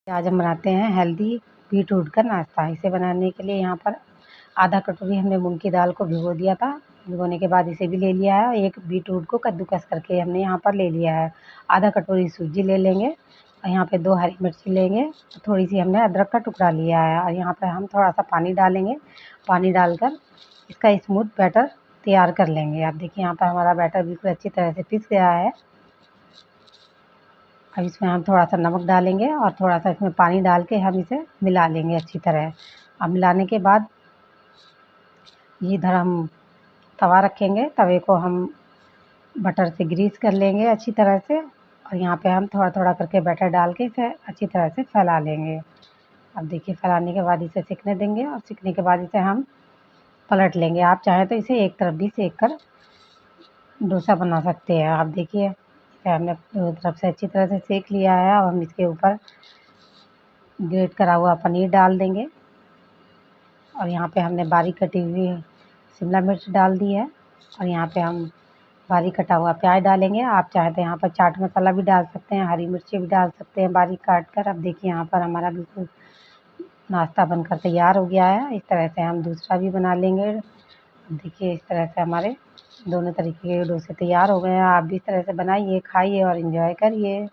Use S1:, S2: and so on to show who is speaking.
S1: आज हम बनाते हैं हेल्दी बीटरूट का नाश्ता। इसे बनाने के लिए यहाँ पर आधा कटोरी हमने मूंग की दाल को भिगो दिया था। भिगोने के बाद इसे भी ले लिया है। एक बीटरूट को कद्दूकस करके हमने यहाँ पर ले लिया है। आधा कटोरी सूजी ले लेंगे और यहाँ पे 2 हरी मिर्ची लेंगे। थोड़ी सी हमने अदरक का टुकड़ा लिया है और यहाँ पर हम थोड़ा सा पानी डालेंगे। पानी डालकर इसका स्मूथ बैटर तैयार कर लेंगे। आप देखिए यहाँ पर हमारा बैटर बिल्कुल अच्छी तरह से पिस गया है। अब इसमें हम थोड़ा सा नमक डालेंगे और थोड़ा सा इसमें पानी डाल के हम इसे मिला लेंगे अच्छी तरह। अब मिलाने के बाद इधर हम तवा रखेंगे। तवे को हम बटर से ग्रीस कर लेंगे अच्छी तरह से और यहाँ पे हम थोड़ा थोड़ा करके बैटर डाल के इसे अच्छी तरह से फैला लेंगे। अब देखिए फैलाने के बाद इसे सिकने देंगे और सिकने के बाद इसे हम पलट लेंगे। आप चाहें तो इसे एक तरफ भी सेक कर डोसा बना सकते हैं। आप देखिए इसे हमने दोनों तरफ से अच्छी तरह से सेक लिया है। अब हम इसके ऊपर ग्रेट करा हुआ पनीर डाल देंगे और यहाँ पे हमने बारीक कटी हुई शिमला मिर्च डाल दी है और यहाँ पे हम बारीक कटा हुआ प्याज डालेंगे। आप चाहें तो यहाँ पर चाट मसाला भी डाल सकते हैं, हरी मिर्ची भी डाल सकते हैं बारीक काट कर। अब देखिए यहाँ पर हमारा बिल्कुल नाश्ता बनकर तैयार हो गया है। इस तरह से हम दूसरा भी बना लेंगे। देखिए इस तरह से हमारे दोनों तरीके के डोसे तैयार हो गए हैं। आप भी इस तरह से बनाइए, खाइए और एंजॉय करिए।